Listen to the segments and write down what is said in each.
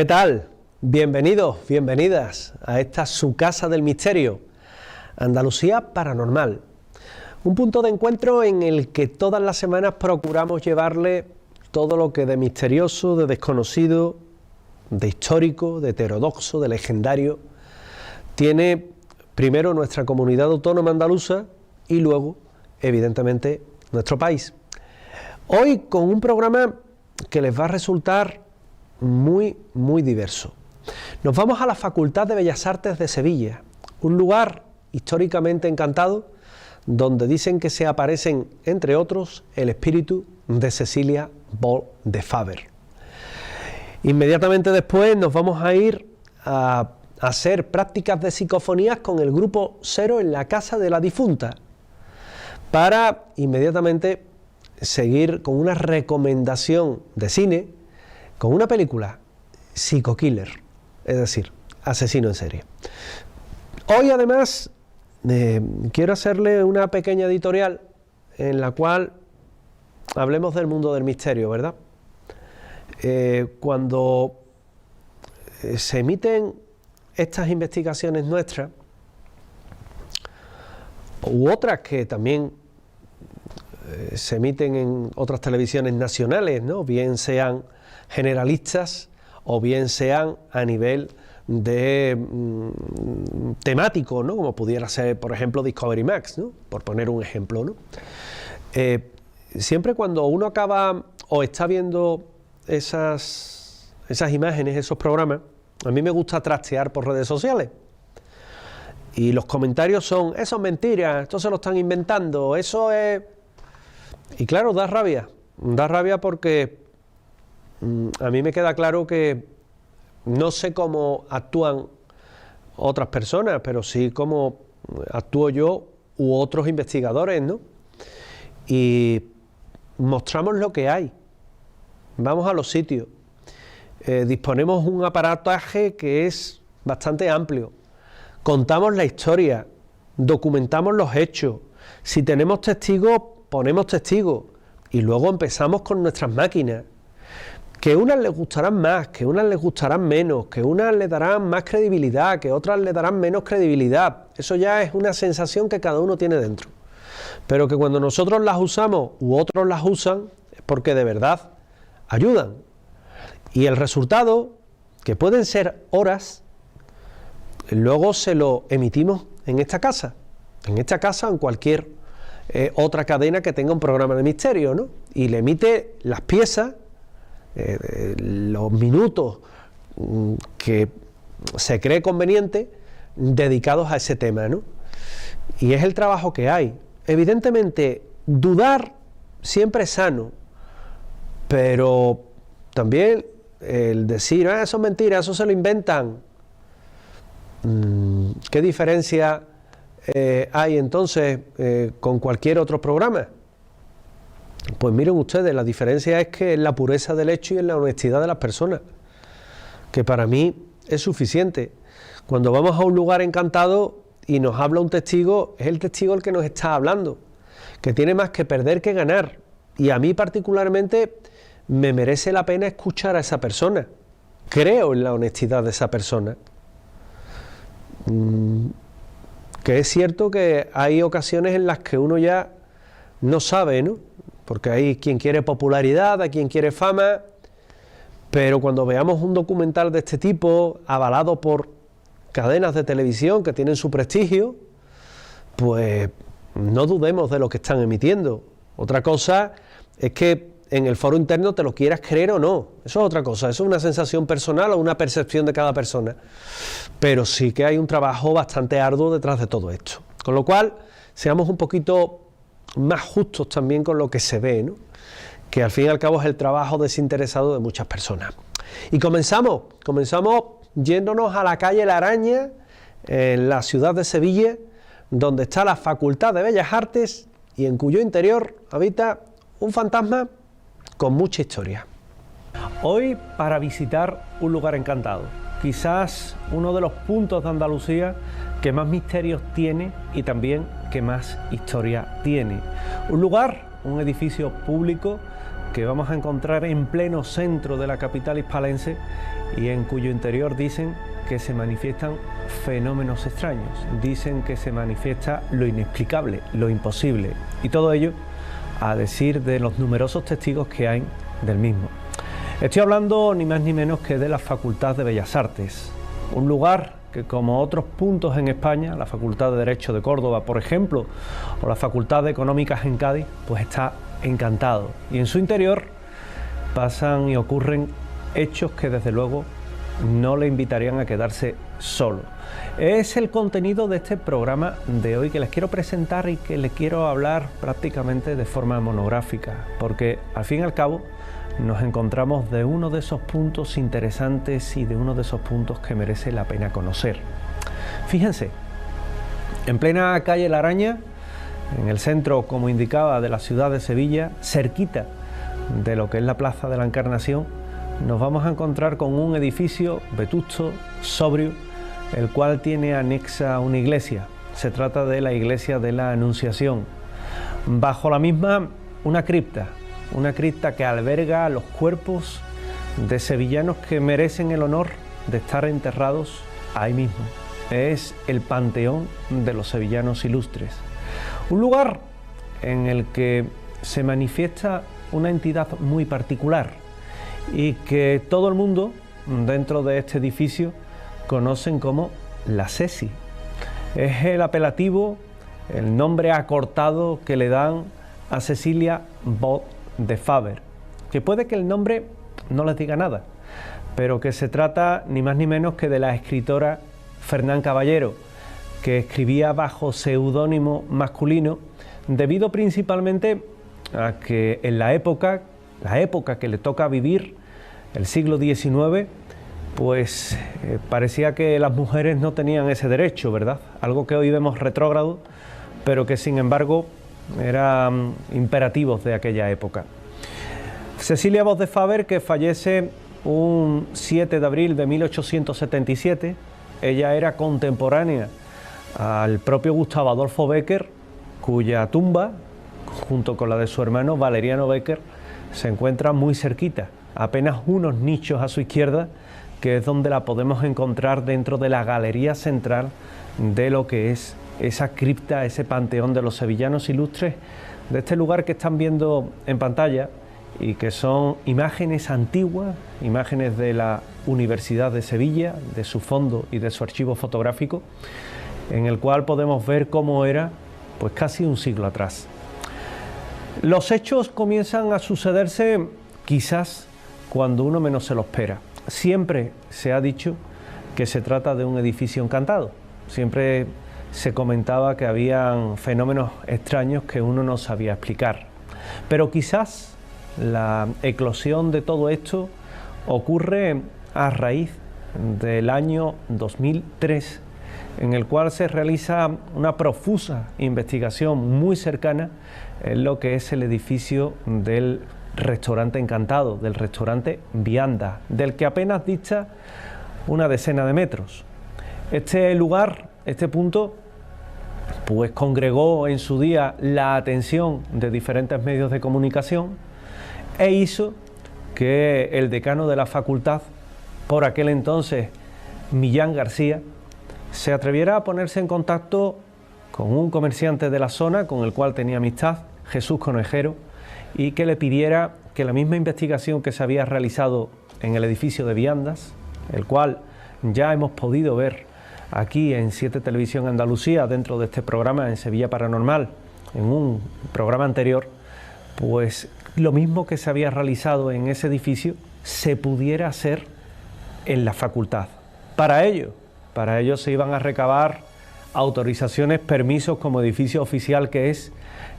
¿Qué tal? Bienvenidos, bienvenidas a esta su casa del misterio, Andalucía Paranormal. Un punto de encuentro en el que todas las semanas procuramos llevarle todo lo que de misterioso, de desconocido, de histórico, de heterodoxo, de legendario, tiene primero nuestra comunidad autónoma andaluza y luego, evidentemente, nuestro país. Hoy con un programa que les va a resultar muy diverso. Nos vamos a la Facultad de Bellas Artes de Sevilla, un lugar históricamente encantado, donde dicen que se aparecen, entre otros, el espíritu de Cecilia Bol de Faber. Inmediatamente después nos vamos a ir a hacer prácticas de psicofonías con el grupo Cero en la casa de la difunta, para inmediatamente seguir con una recomendación de cine, con una película, Psycho Killer, es decir, asesino en serie. Hoy además quiero hacerle una pequeña editorial en la cual hablemos del mundo del misterio, ¿verdad? Cuando se emiten estas investigaciones nuestras, u otras que también se emiten en otras televisiones nacionales, ¿no? Bien sean generalistas o bien sean a nivel de temático, ¿no? Como pudiera ser, por ejemplo, Discovery Max, ¿no? Por poner un ejemplo, ¿no? Siempre cuando uno acaba o está viendo esas imágenes, esos programas, a mí me gusta trastear por redes sociales. Y los comentarios son, eso es mentira, esto se lo están inventando, eso es... Y claro, da rabia porque a mí me queda claro que no sé cómo actúan otras personas, pero sí cómo actúo yo u otros investigadores, ¿no? Y mostramos lo que hay, vamos a los sitios, disponemos un aparataje que es bastante amplio, contamos la historia, documentamos los hechos, si tenemos testigos, ponemos testigos, y luego empezamos con nuestras máquinas, que unas les gustarán más, que unas les gustarán menos, que unas le darán más credibilidad, que otras le darán menos credibilidad. Eso ya es una sensación que cada uno tiene dentro. Pero que cuando nosotros las usamos u otros las usan, es porque de verdad ayudan. Y el resultado, que pueden ser horas, luego se lo emitimos en esta casa o en cualquier otra cadena que tenga un programa de misterio, ¿no? Y le emite las piezas, los minutos que se cree conveniente dedicados a ese tema, ¿no? Y es el trabajo que hay. Evidentemente, dudar siempre es sano, pero también el decir, eso es mentira, eso se lo inventan. ¿Qué diferencia hay entonces con cualquier otro programa? Pues miren ustedes, la diferencia es que en la pureza del hecho y en la honestidad de las personas, que para mí es suficiente. Cuando vamos a un lugar encantado y nos habla un testigo, es el testigo el que nos está hablando, que tiene más que perder que ganar, y a mí particularmente me merece la pena escuchar a esa persona. Creo en la honestidad de esa persona. Que es cierto que hay ocasiones en las que uno ya no sabe, ¿no? Porque hay quien quiere popularidad, hay quien quiere fama, pero cuando veamos un documental de este tipo, avalado por cadenas de televisión que tienen su prestigio, pues no dudemos de lo que están emitiendo. Otra cosa es que en el foro interno te lo quieras creer o no, eso es otra cosa, eso es una sensación personal o una percepción de cada persona, pero sí que hay un trabajo bastante arduo detrás de todo esto, con lo cual seamos un poquito más justos también con lo que se ve, ¿no? Que al fin y al cabo es el trabajo desinteresado de muchas personas. Y comenzamos yéndonos a la calle La Araña, en la ciudad de Sevilla, donde está la Facultad de Bellas Artes y en cuyo interior habita un fantasma con mucha historia. Hoy para visitar un lugar encantado, quizás uno de los puntos de Andalucía que más misterios tiene y también que más historia tiene. Un lugar, un edificio público que vamos a encontrar en pleno centro de la capital hispalense y en cuyo interior dicen que se manifiestan fenómenos extraños, dicen que se manifiesta lo inexplicable, lo imposible, y todo ello a decir de los numerosos testigos que hay del mismo. Estoy hablando ni más ni menos que de la Facultad de Bellas Artes, un lugar que, como otros puntos en España, la Facultad de Derecho de Córdoba, por ejemplo, o la Facultad de Económicas en Cádiz, pues está encantado, y en su interior pasan y ocurren hechos que desde luego no le invitarían a quedarse solo. Es el contenido de este programa de hoy que les quiero presentar y que les quiero hablar prácticamente de forma monográfica, porque al fin y al cabo nos encontramos de uno de esos puntos interesantes y de uno de esos puntos que merece la pena conocer. Fíjense, en plena calle La Araña, en el centro, como indicaba, de la ciudad de Sevilla, cerquita de lo que es la Plaza de la Encarnación, nos vamos a encontrar con un edificio vetusto, sobrio, el cual tiene anexa una iglesia. Se trata de la iglesia de la Anunciación. Bajo la misma, una cripta que alberga los cuerpos de sevillanos que merecen el honor de estar enterrados ahí mismo. Es el Panteón de los Sevillanos Ilustres. Un lugar en el que se manifiesta una entidad muy particular y que todo el mundo dentro de este edificio conocen como la Ceci. Es el apelativo, el nombre acortado que le dan a Cecilia Bot de Faber, que puede que el nombre no les diga nada, pero que se trata ni más ni menos que de la escritora Fernán Caballero, que escribía bajo seudónimo masculino, debido principalmente a que en la época que le toca vivir, el siglo XIX, pues parecía que las mujeres no tenían ese derecho, ¿verdad? Algo que hoy vemos retrógrado, pero que sin embargo eran imperativos de aquella época. Cecilia Bot de Faber, que fallece un 7 de abril de 1877, ella era contemporánea al propio Gustavo Adolfo Bécquer, cuya tumba, junto con la de su hermano Valeriano Bécquer, se encuentra muy cerquita, apenas unos nichos a su izquierda, que es donde la podemos encontrar dentro de la galería central de lo que es esa cripta, ese panteón de los sevillanos ilustres, de este lugar que están viendo en pantalla y que son imágenes antiguas, imágenes de la Universidad de Sevilla, de su fondo y de su archivo fotográfico, en el cual podemos ver cómo era pues casi un siglo atrás. Los hechos comienzan a sucederse quizás cuando uno menos se lo espera. Siempre se ha dicho que se trata de un edificio encantado. Siempre se comentaba que habían fenómenos extraños que uno no sabía explicar. Pero quizás la eclosión de todo esto ocurre a raíz del año 2003, en el cual se realiza una profusa investigación muy cercana en lo que es el edificio del restaurante Encantado, del restaurante Vianda, del que apenas dista una decena de metros. Este lugar, este punto, pues congregó en su día la atención de diferentes medios de comunicación e hizo que el decano de la facultad, por aquel entonces Millán García, se atreviera a ponerse en contacto con un comerciante de la zona con el cual tenía amistad, Jesús Conejero, y que le pidiera que la misma investigación que se había realizado en el edificio de Viandas, el cual ya hemos podido ver aquí en 7 Televisión Andalucía, dentro de este programa en Sevilla Paranormal, en un programa anterior, pues lo mismo que se había realizado en ese edificio se pudiera hacer en la facultad. Para ello se iban a recabar autorizaciones, permisos como edificio oficial que es,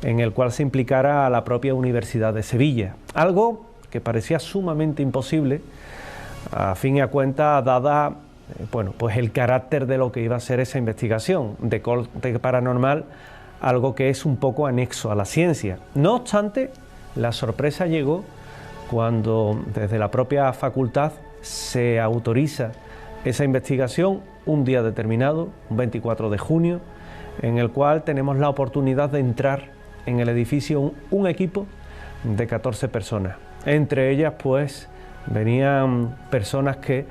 en el cual se implicara a la propia Universidad de Sevilla. Algo que parecía sumamente imposible, a fin y a cuenta, dada pues el carácter de lo que iba a ser esa investigación de corte paranormal, algo que es un poco anexo a la ciencia. No obstante, la sorpresa llegó cuando desde la propia facultad se autoriza esa investigación un día determinado, un 24 de junio, en el cual tenemos la oportunidad de entrar en el edificio un equipo de 14 personas, entre ellas pues venían personas que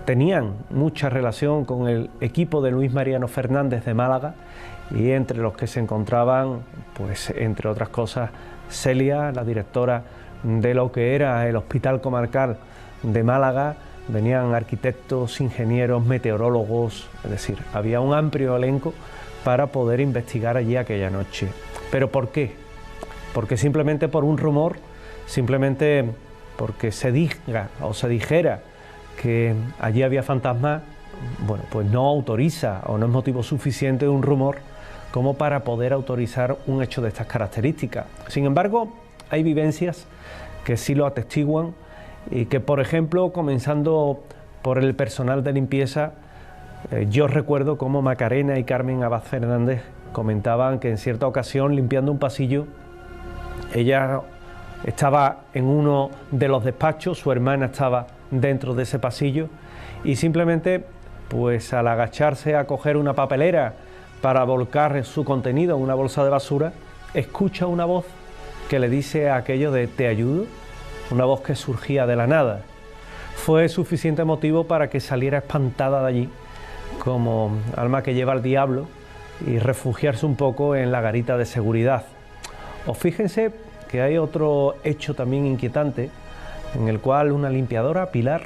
tenían mucha relación con el equipo de Luis Mariano Fernández de Málaga, y entre los que se encontraban, pues entre otras cosas, Celia, la directora de lo que era el Hospital Comarcal de Málaga. Venían arquitectos, ingenieros, meteorólogos, es decir, había un amplio elenco para poder investigar allí aquella noche. ¿Pero por qué? Porque simplemente por un rumor, simplemente porque se diga o se dijera que allí había fantasmas, bueno, pues no autoriza o no es motivo suficiente un rumor como para poder autorizar un hecho de estas características. Sin embargo, hay vivencias que sí lo atestiguan, y que, por ejemplo, comenzando por el personal de limpieza, yo recuerdo cómo Macarena y Carmen Abad Fernández comentaban que en cierta ocasión, limpiando un pasillo, ella estaba en uno de los despachos, su hermana estaba dentro de ese pasillo, y simplemente, pues al agacharse a coger una papelera para volcar su contenido en una bolsa de basura, escucha una voz que le dice aquello de «¿te ayudo?», una voz que surgía de la nada. Fue suficiente motivo para que saliera espantada de allí, como alma que lleva al diablo, y refugiarse un poco en la garita de seguridad. O fíjense que hay otro hecho también inquietante, en el cual una limpiadora, Pilar,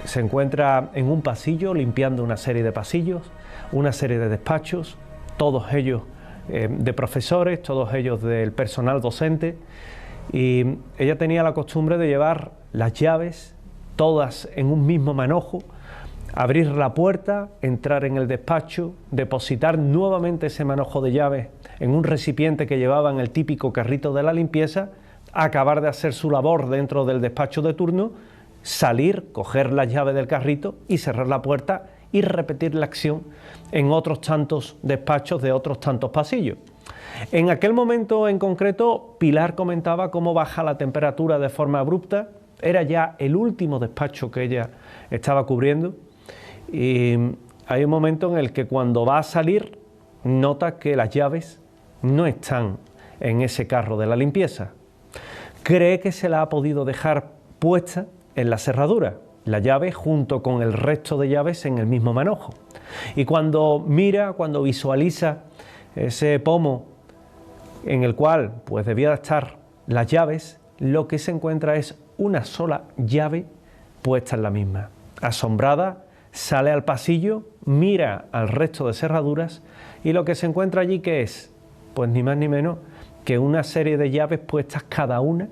se encuentra en un pasillo limpiando una serie de pasillos, una serie de despachos, todos ellos de profesores, todos ellos del personal docente, y ella tenía la costumbre de llevar las llaves todas en un mismo manojo, abrir la puerta, entrar en el despacho, depositar nuevamente ese manojo de llaves en un recipiente que llevaba en el típico carrito de la limpieza, acabar de hacer su labor dentro del despacho de turno, salir, coger las llaves del carrito y cerrar la puerta y repetir la acción en otros tantos despachos de otros tantos pasillos. En aquel momento en concreto, Pilar comentaba cómo baja la temperatura de forma abrupta. Era ya el último despacho que ella estaba cubriendo, y hay un momento en el que cuando va a salir nota que las llaves no están en ese carro de la limpieza. Cree que se la ha podido dejar puesta en la cerradura, la llave junto con el resto de llaves en el mismo manojo. Y cuando mira, cuando visualiza ese pomo en el cual pues debía estar las llaves, lo que se encuentra es una sola llave puesta en la misma. Asombrada, sale al pasillo, mira al resto de cerraduras, y lo que se encuentra allí, ¿qué es? Pues ni más ni menos que una serie de llaves puestas cada una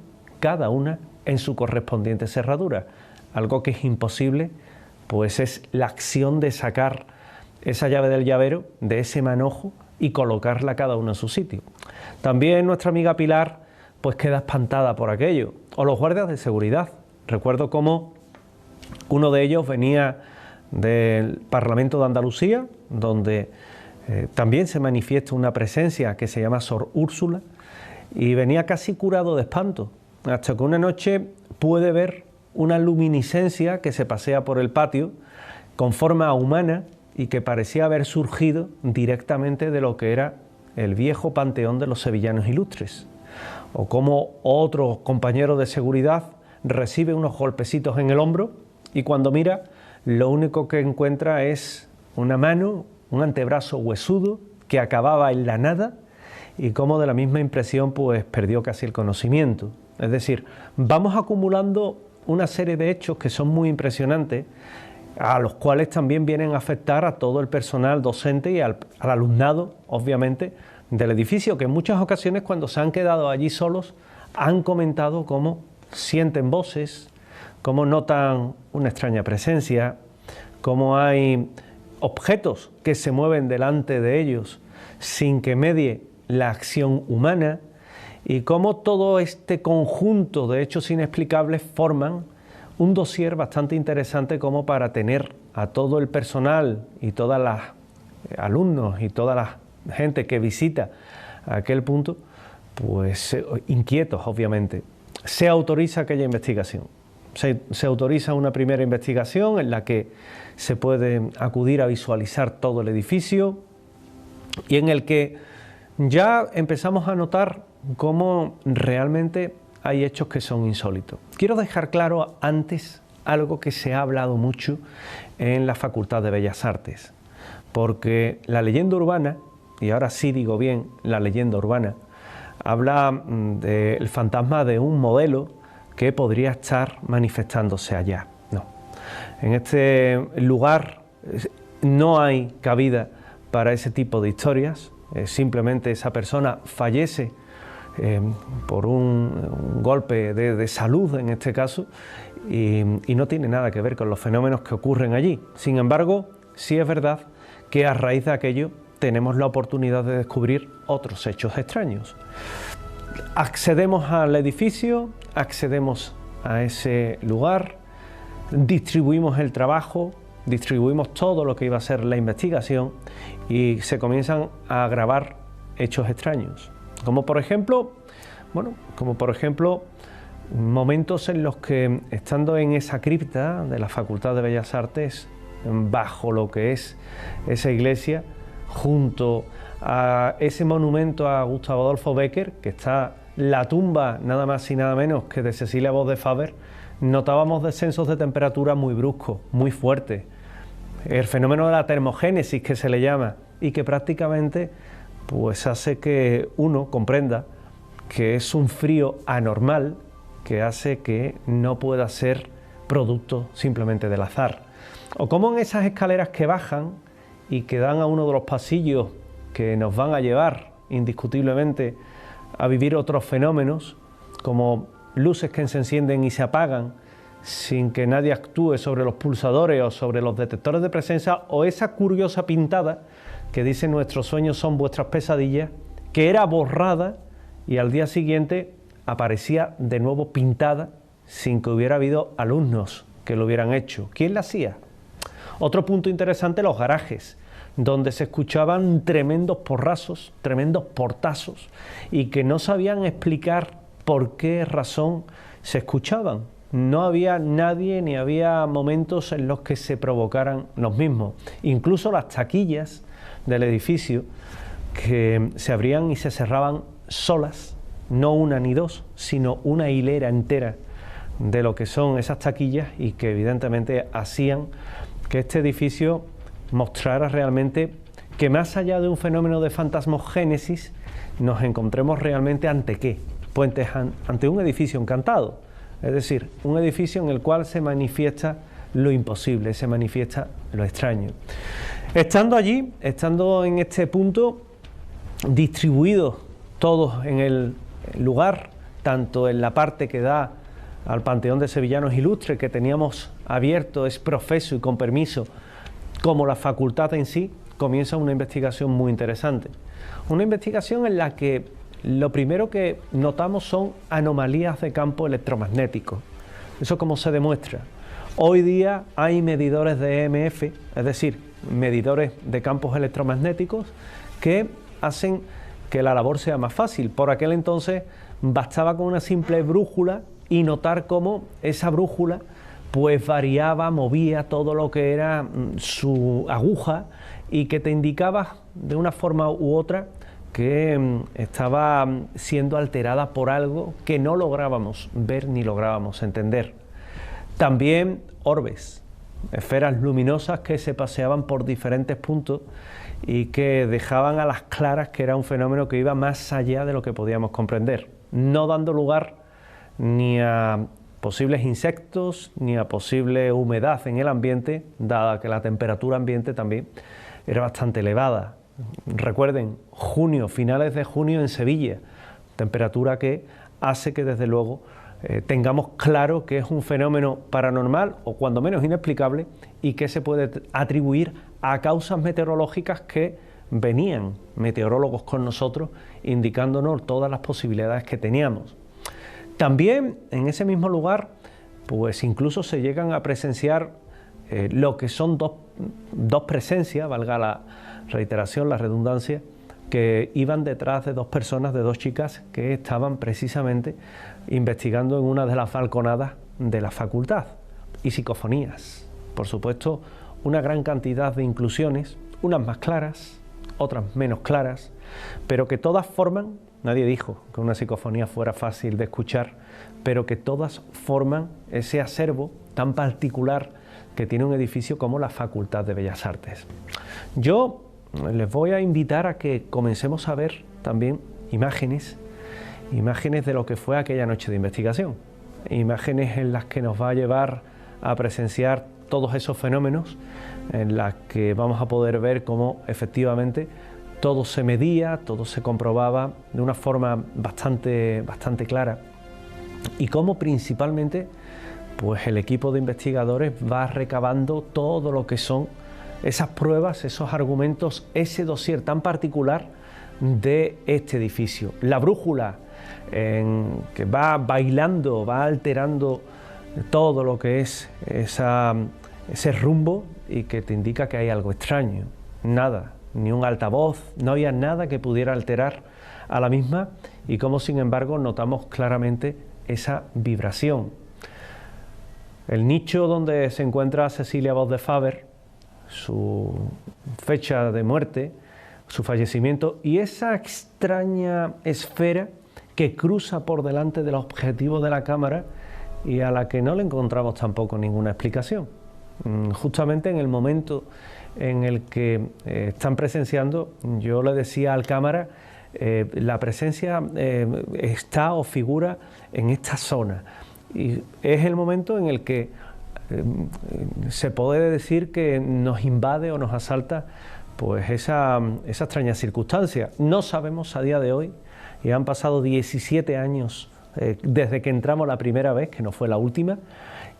en su correspondiente cerradura. Algo que es imposible, pues es la acción de sacar esa llave del llavero, de ese manojo, y colocarla cada una en su sitio. También nuestra amiga Pilar pues queda espantada por aquello, o los guardias de seguridad. Recuerdo cómo uno de ellos venía del Parlamento de Andalucía, donde también se manifiesta una presencia que se llama Sor Úrsula, y venía casi curado de espanto, hasta que una noche puede ver una luminiscencia que se pasea por el patio con forma humana y que parecía haber surgido directamente de lo que era el viejo panteón de los sevillanos ilustres. O como otro compañero de seguridad recibe unos golpecitos en el hombro y cuando mira, lo único que encuentra es una mano, un antebrazo huesudo que acababa en la nada, y como de la misma impresión pues perdió casi el conocimiento. Es decir, vamos acumulando una serie de hechos que son muy impresionantes, a los cuales también vienen a afectar a todo el personal docente y al alumnado, obviamente, del edificio, que en muchas ocasiones cuando se han quedado allí solos han comentado cómo sienten voces, cómo notan una extraña presencia, cómo hay objetos que se mueven delante de ellos sin que medie la acción humana, y cómo todo este conjunto de hechos inexplicables forman un dossier bastante interesante como para tener a todo el personal y todas las alumnos y toda la gente que visita aquel punto, pues inquietos, obviamente. Se autoriza aquella investigación. Se autoriza una primera investigación en la que se puede acudir a visualizar todo el edificio y en el que ya empezamos a notar cómo realmente hay hechos que son insólitos. Quiero dejar claro antes algo que se ha hablado mucho en la Facultad de Bellas Artes, porque la leyenda urbana, y ahora sí digo bien la leyenda urbana, habla del fantasma de un modelo que podría estar manifestándose allá. No, en este lugar no hay cabida para ese tipo de historias. Simplemente esa persona fallece por un golpe de salud en este caso y no tiene nada que ver con los fenómenos que ocurren allí. Sin embargo, sí es verdad que a raíz de aquello tenemos la oportunidad de descubrir otros hechos extraños. Accedemos al edificio, accedemos a ese lugar, distribuimos el trabajo, distribuimos todo lo que iba a ser la investigación y se comienzan a grabar hechos extraños. Como por ejemplo, momentos en los que, estando en esa cripta de la Facultad de Bellas Artes, bajo lo que es esa iglesia, junto a ese monumento a Gustavo Adolfo Bécquer, que está la tumba nada más y nada menos que de Cecilia Bosch de Faber, notábamos descensos de temperatura muy bruscos, muy fuertes. El fenómeno de la termogénesis, que se le llama, y que prácticamente pues hace que uno comprenda que es un frío anormal que hace que no pueda ser producto simplemente del azar. O como en esas escaleras que bajan y que dan a uno de los pasillos que nos van a llevar indiscutiblemente a vivir otros fenómenos, como luces que se encienden y se apagan sin que nadie actúe sobre los pulsadores o sobre los detectores de presencia, o esa curiosa pintada que dice nuestros sueños son vuestras pesadillas, que era borrada y al día siguiente aparecía de nuevo pintada sin que hubiera habido alumnos que lo hubieran hecho. ¿Quién la hacía? Otro punto interesante, los garajes, donde se escuchaban tremendos porrazos, tremendos portazos, y que no sabían explicar por qué razón se escuchaban. No había nadie ni había momentos en los que se provocaran los mismos. Incluso las taquillas del edificio que se abrían y se cerraban solas, no una ni dos, sino una hilera entera de lo que son esas taquillas, y que evidentemente hacían que este edificio mostrara realmente que, más allá de un fenómeno de fantasmogénesis, nos encontremos realmente ante ¿qué? Pues ante un edificio encantado, es decir, un edificio en el cual se manifiesta lo imposible, se manifiesta lo extraño. Estando allí, estando en este punto, distribuidos todos en el lugar, tanto en la parte que da al Panteón de Sevillanos Ilustres, que teníamos abierto ex professo y con permiso, como la facultad en sí, comienza una investigación muy interesante. Una investigación en la que lo primero que notamos son anomalías de campo electromagnético. ¿Eso cómo se demuestra? Hoy día hay medidores de EMF, es decir, medidores de campos electromagnéticos, que hacen que la labor sea más fácil. Por aquel entonces bastaba con una simple brújula y notar cómo esa brújula pues variaba, movía todo lo que era su aguja, y que te indicaba de una forma u otra que estaba siendo alterada por algo que no lográbamos ver ni lográbamos entender. También orbes, esferas luminosas que se paseaban por diferentes puntos y que dejaban a las claras que era un fenómeno que iba más allá de lo que podíamos comprender, no dando lugar ni a posibles insectos ni a posible humedad en el ambiente, dada que la temperatura ambiente también era bastante elevada. Recuerden, junio, finales de junio en Sevilla, temperatura que hace que desde luego tengamos claro que es un fenómeno paranormal, o cuando menos inexplicable, y que se puede atribuir a causas meteorológicas que venían meteorólogos con nosotros indicándonos todas las posibilidades que teníamos. También en ese mismo lugar pues incluso se llegan a presenciar lo que son dos presencias, valga la reiteración, la redundancia, que iban detrás de dos personas, de dos chicas que estaban precisamente investigando en una de las balconadas de la facultad, y psicofonías. Por supuesto, una gran cantidad de inclusiones, unas más claras, otras menos claras, pero que todas forman nadie dijo que una psicofonía fuera fácil de escuchar, pero que todas forman ese acervo tan particular que tiene un edificio como la Facultad de Bellas Artes. Yo les voy a invitar a que comencemos a ver también imágenes de lo que fue aquella noche de investigación, imágenes en las que nos va a llevar a presenciar todos esos fenómenos, en las que vamos a poder ver cómo efectivamente todo se medía, todo se comprobaba de una forma bastante clara, y cómo principalmente pues el equipo de investigadores va recabando todo lo que son esas pruebas, esos argumentos, ese dossier tan particular de este edificio. La brújula que va bailando, va alterando todo lo que es ese rumbo y que te indica que hay algo extraño. Nada, ni un altavoz, no había nada que pudiera alterar a la misma, y cómo sin embargo notamos claramente esa vibración. El nicho donde se encuentra Cecilia Voz de Faber, su fecha de muerte, su fallecimiento y esa extraña esfera que cruza por delante del objetivo de la cámara y a la que no le encontramos tampoco ninguna explicación. Justamente en el momento en el que están presenciando, yo le decía al cámara, la presencia está o figura en esta zona, y es el momento en el que se puede decir que nos invade o nos asalta pues esa extraña circunstancia. No sabemos a día de hoy, y han pasado 17 años desde que entramos la primera vez, que no fue la última,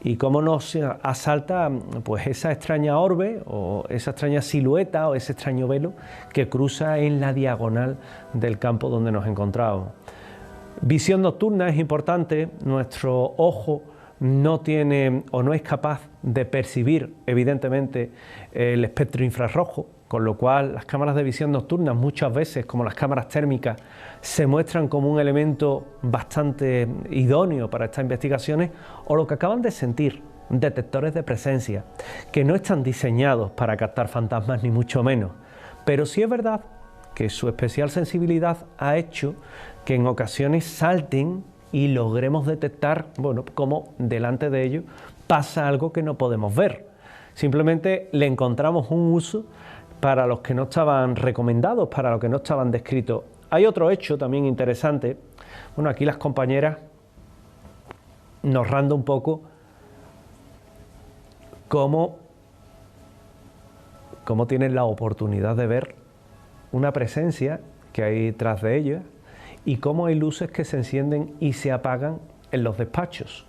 y cómo nos asalta pues esa extraña orbe o esa extraña silueta o ese extraño velo que cruza en la diagonal del campo donde nos encontramos. Visión nocturna es importante. Nuestro ojo no tiene o no es capaz de percibir evidentemente el espectro infrarrojo, con lo cual las cámaras de visión nocturna muchas veces, como las cámaras térmicas, se muestran como un elemento bastante idóneo para estas investigaciones, o lo que acaban de sentir, detectores de presencia, que no están diseñados para captar fantasmas ni mucho menos, pero sí es verdad que su especial sensibilidad ha hecho que en ocasiones salten y logremos detectar, bueno, cómo delante de ellos pasa algo que no podemos ver. Simplemente le encontramos un uso para los que no estaban recomendados, para los que no estaban descritos. Hay otro hecho también interesante. Bueno, aquí las compañeras narrando un poco cómo tienen la oportunidad de ver una presencia que hay tras de ellas y cómo hay luces que se encienden y se apagan en los despachos.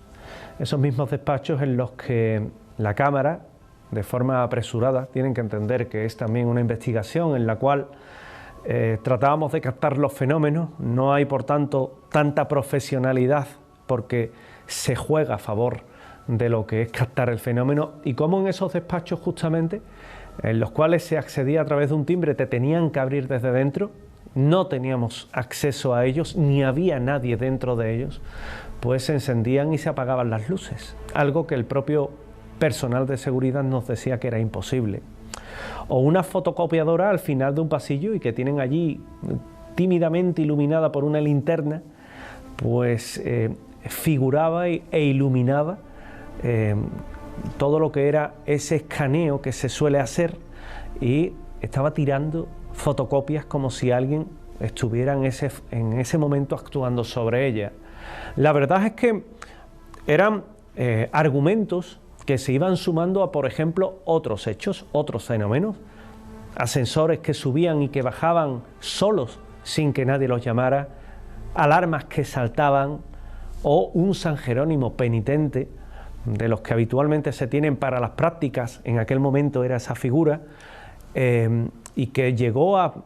Esos mismos despachos en los que la cámara, de forma apresurada, tienen que entender que es también una investigación en la cual tratábamos de captar los fenómenos. No hay, por tanto, tanta profesionalidad porque se juega a favor de lo que es captar el fenómeno, y cómo en esos despachos justamente en los cuales se accedía a través de un timbre, te tenían que abrir desde dentro, no teníamos acceso a ellos, ni había nadie dentro de ellos, pues se encendían y se apagaban las luces, algo que el propio personal de seguridad nos decía que era imposible. O una fotocopiadora al final de un pasillo y que tienen allí tímidamente iluminada por una linterna, pues figuraba e iluminaba todo lo que era ese escaneo que se suele hacer, y estaba tirando fotocopias como si alguien estuviera en ese momento actuando sobre ella. La verdad es que eran argumentos que se iban sumando a, por ejemplo, otros hechos, otros fenómenos, ascensores que subían y que bajaban solos sin que nadie los llamara, alarmas que saltaban, o un San Jerónimo penitente, de los que habitualmente se tienen para las prácticas. En aquel momento era esa figura, y que llegó a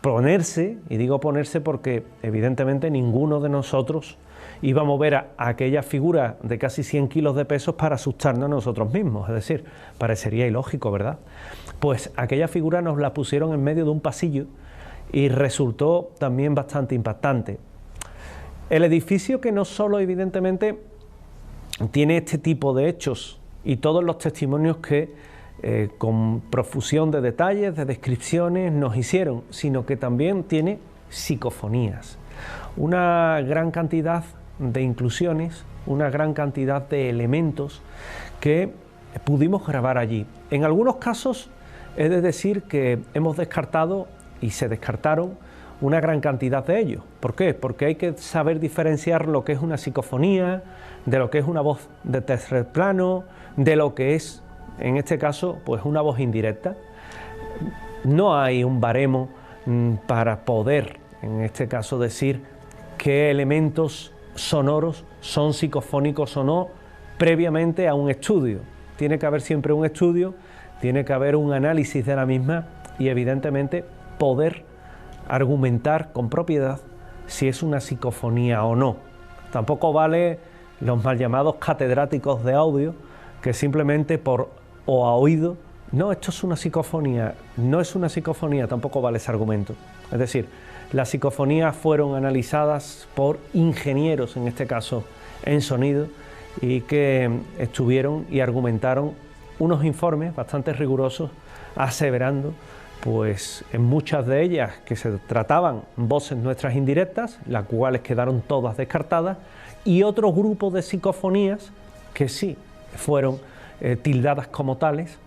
ponerse, y digo ponerse porque evidentemente ninguno de nosotros iba a mover a aquella figura de casi 100 kilos de pesos para asustarnos a nosotros mismos, es decir, parecería ilógico, ¿verdad? Pues aquella figura nos la pusieron en medio de un pasillo y resultó también bastante impactante. El edificio, que no solo evidentemente tiene este tipo de hechos y todos los testimonios que con profusión de detalles, de descripciones nos hicieron, sino que también tiene psicofonías. Una gran cantidad de inclusiones, una gran cantidad de elementos que pudimos grabar allí. En algunos casos he de decir que hemos descartado y se descartaron una gran cantidad de ellos. ¿Por qué? Porque hay que saber diferenciar lo que es una psicofonía, de lo que es una voz de tercer plano, de lo que es, en este caso, pues una voz indirecta. No hay un baremo para poder, en este caso, decir qué elementos sonoros son psicofónicos o no previamente a un estudio. Tiene que haber siempre un estudio, tiene que haber un análisis de la misma y evidentemente poder argumentar con propiedad si es una psicofonía o no. Tampoco vale los mal llamados catedráticos de audio que simplemente por o a oído, no, esto es una psicofonía, no es una psicofonía, tampoco vale ese argumento. Es decir, las psicofonías fueron analizadas por ingenieros, en este caso en sonido, y que estuvieron y argumentaron unos informes bastante rigurosos aseverando pues en muchas de ellas que se trataban voces nuestras indirectas, las cuales quedaron todas descartadas, y otro grupo de psicofonías que sí fueron tildadas como tales,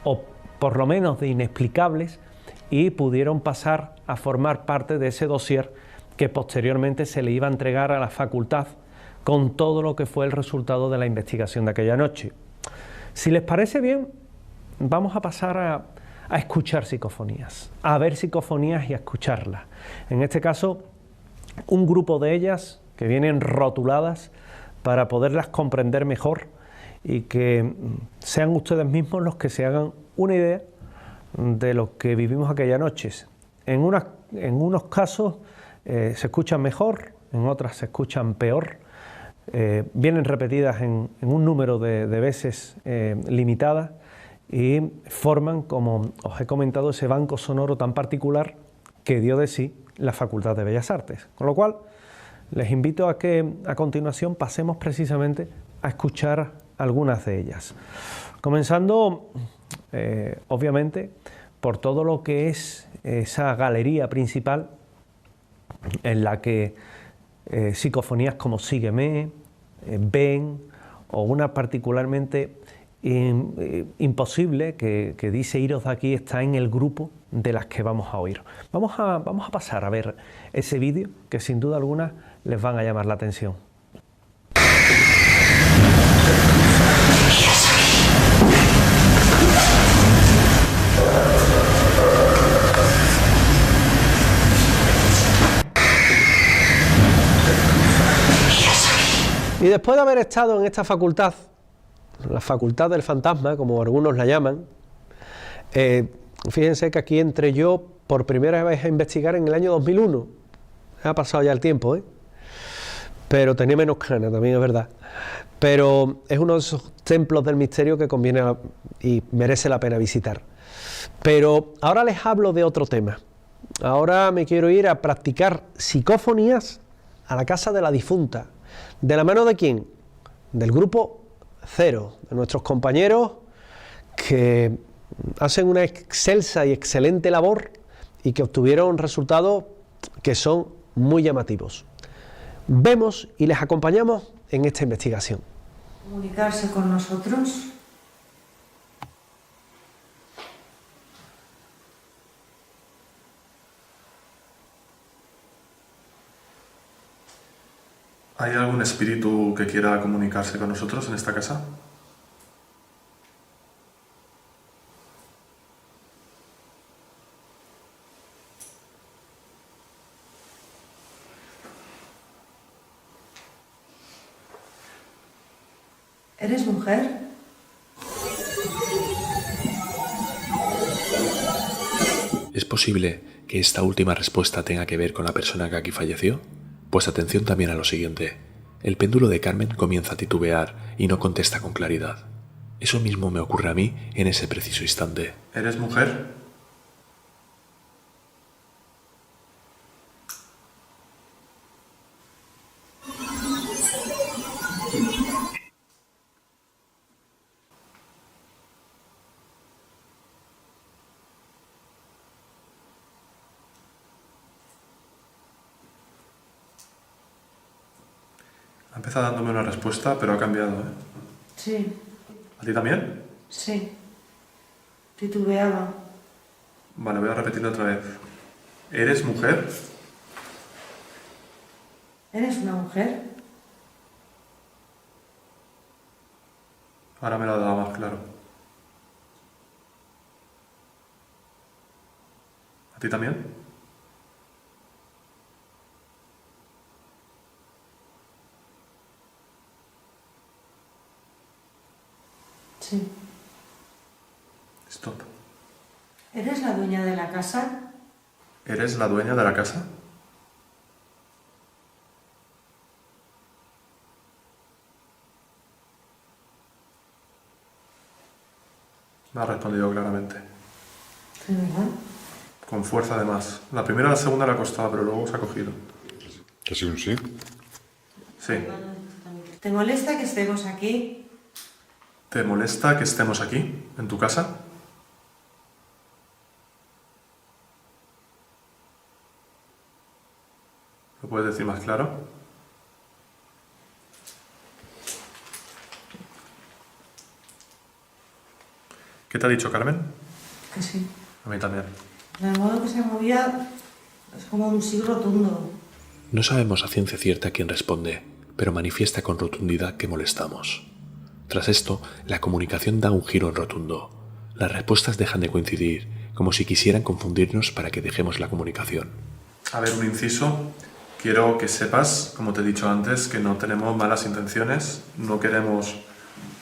o por lo menos de inexplicables, y pudieron pasar a formar parte de ese dossier que posteriormente se le iba a entregar a la facultad con todo lo que fue el resultado de la investigación de aquella noche. Si les parece bien, vamos a pasar a escuchar psicofonías, a ver psicofonías y a escucharlas. En este caso, un grupo de ellas que vienen rotuladas para poderlas comprender mejor y que sean ustedes mismos los que se hagan una idea de lo que vivimos aquella noche. En unos casos se escuchan mejor, en otras se escuchan peor. Vienen repetidas en un número de veces limitada y forman, como os he comentado, ese banco sonoro tan particular que dio de sí la Facultad de Bellas Artes. Con lo cual, les invito a que a continuación pasemos precisamente a escuchar algunas de ellas. Comenzando, obviamente, por todo lo que es esa galería principal en la que psicofonías como Sígueme, Ven, o una particularmente imposible que dice Iros de aquí, está en el grupo de las que vamos a oír. Vamos a pasar a ver ese vídeo que sin duda alguna les van a llamar la atención. Y después de haber estado en esta facultad, la facultad del fantasma, como algunos la llaman, fíjense que aquí entré yo por primera vez a investigar en el año 2001. Ha pasado ya el tiempo, pero tenía menos ganas, también es verdad. Pero es uno de esos templos del misterio que conviene y merece la pena visitar. Pero ahora les hablo de otro tema. Ahora me quiero ir a practicar psicofonías a la casa de la difunta. ¿De la mano de quién? Del grupo Cero, de nuestros compañeros que hacen una excelsa y excelente labor y que obtuvieron resultados que son muy llamativos. Vemos y les acompañamos en esta investigación. ¿Comunicarse con nosotros? ¿Hay algún espíritu que quiera comunicarse con nosotros en esta casa? ¿Eres mujer? ¿Es posible que esta última respuesta tenga que ver con la persona que aquí falleció? Pues atención también a lo siguiente. El péndulo de Carmen comienza a titubear y no contesta con claridad. Eso mismo me ocurre a mí en ese preciso instante. ¿Eres mujer? empezado dándome una respuesta, pero ha cambiado, ¿eh? Sí, ¿A ti también? sí. Titubeaba. Vale, voy a repetirlo otra vez. ¿Eres mujer? ¿Eres una mujer? Ahora me lo ha dado más claro. ¿A ti también? Sí. Stop. ¿Eres la dueña de la casa? ¿Eres la dueña de la casa? Me ha respondido claramente. Sí, ¿verdad? Con fuerza además. La primera y la segunda le ha costado, pero luego se ha cogido. ¿Ha sido un sí? Sí. ¿Te molesta que estemos aquí? ¿Te molesta que estemos aquí, en tu casa? ¿Lo puedes decir más claro? ¿Qué te ha dicho Carmen? Que sí. A mí también. El modo que se movía es como un sí rotundo. No sabemos a ciencia cierta quién responde, pero manifiesta con rotundidad que molestamos. Tras esto, la comunicación da un giro en rotundo. Las respuestas dejan de coincidir, como si quisieran confundirnos para que dejemos la comunicación. A ver, un inciso. Quiero que sepas, como te he dicho antes, que no tenemos malas intenciones, no queremos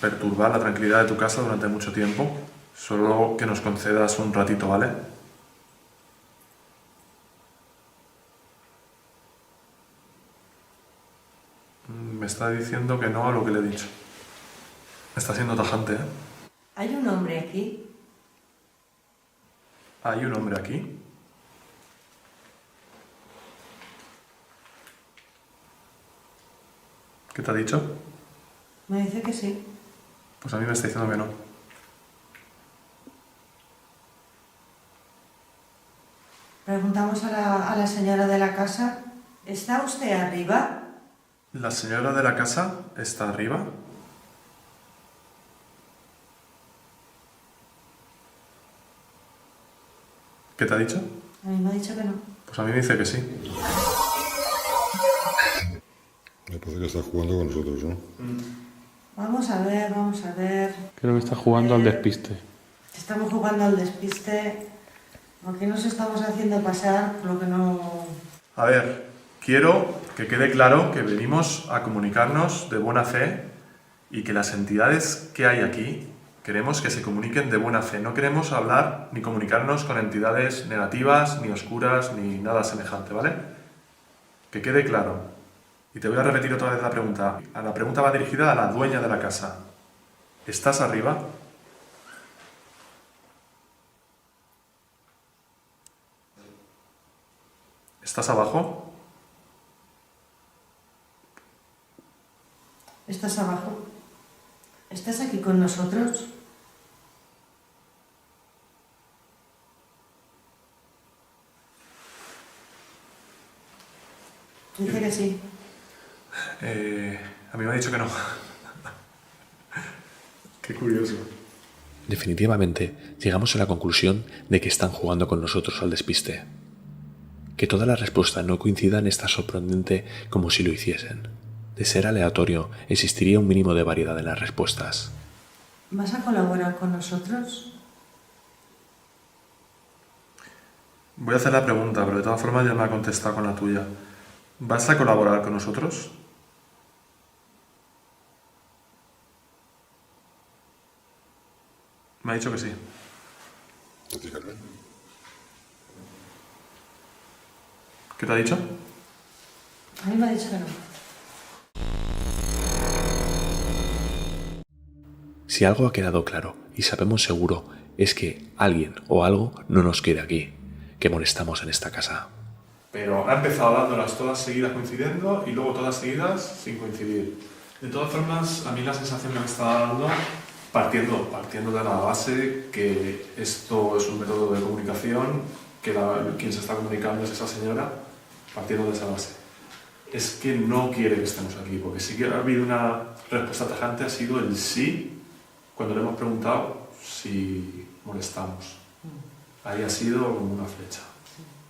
perturbar la tranquilidad de tu casa durante mucho tiempo, solo que nos concedas un ratito, ¿vale? Me está diciendo que no a lo que le he dicho. Está siendo tajante, ¿eh? ¿Hay un hombre aquí? ¿Hay un hombre aquí? ¿Qué te ha dicho? Me dice que sí. Pues a mí me está diciendo que no. Preguntamos a la señora de la casa. ¿Está usted arriba? ¿La señora de la casa está arriba? ¿Qué te ha dicho? A mí me ha dicho que no. Pues a mí me dice que sí. Me parece que está jugando con nosotros, ¿no? Vamos a ver, vamos a ver. Creo que está jugando al despiste. Estamos jugando al despiste. Aquí nos estamos haciendo pasar por lo que no... A ver, quiero que quede claro que venimos a comunicarnos de buena fe y que las entidades que hay aquí queremos que se comuniquen de buena fe. No queremos hablar ni comunicarnos con entidades negativas, ni oscuras, ni nada semejante, ¿vale? Que quede claro. Y te voy a repetir otra vez la pregunta. La pregunta va dirigida a la dueña de la casa. ¿Estás arriba? ¿Estás abajo? ¿Estás abajo? ¿Estás aquí con nosotros? Dice que sí. A mí me ha dicho que no. Qué curioso. Definitivamente, llegamos a la conclusión de que están jugando con nosotros al despiste. Que todas las respuestas no coincidan es tan sorprendente como si lo hiciesen. De ser aleatorio, existiría un mínimo de variedad en las respuestas. ¿Vas a colaborar con nosotros? Voy a hacer la pregunta, pero de todas formas ya me ha contestado con la tuya. ¿Vas a colaborar con nosotros? Me ha dicho que sí. ¿A ti, Carmen? ¿Qué te ha dicho? A mí me ha dicho que no. Si algo ha quedado claro y sabemos seguro es que alguien o algo no nos quiere aquí, que molestamos en esta casa. Pero ha empezado dándolas todas seguidas coincidiendo y luego todas seguidas sin coincidir. De todas formas, a mí la sensación que me está dando, partiendo de la base que esto es un método de comunicación, que quien se está comunicando es esa señora, partiendo de esa base. es que no quiere que estemos aquí, porque sí que ha habido una respuesta tajante, ha sido el sí, cuando le hemos preguntado si molestamos. Ahí ha sido como una flecha.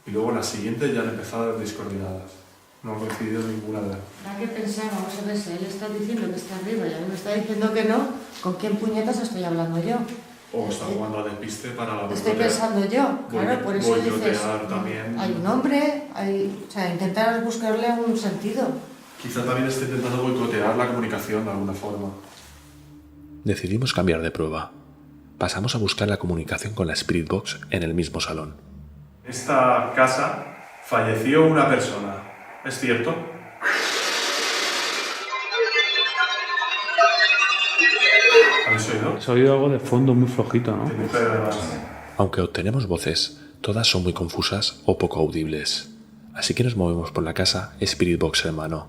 Y luego las siguientes ya han empezado descoordinadas. No ha coincidido ninguna de las. Da que pensar, vamos a ver, si él está diciendo que está arriba y a mí me está diciendo que no, ¿con quién puñetas estoy hablando yo? O está jugando al despiste para la Estoy pensando yo, claro, por eso dices, también. hay un hombre, o sea, intentar buscarle un sentido. Quizá también esté intentando boicotear la comunicación de alguna forma. Decidimos cambiar de prueba. Pasamos a buscar la comunicación con la Spirit Box en el mismo salón. En esta casa falleció una persona, ¿es cierto? ¿Habéis oído? Se ha oído algo de fondo muy flojito, ¿no? De mujer, además. Aunque obtenemos voces, todas son muy confusas o poco audibles. Así que nos movemos por la casa Spirit Box en mano.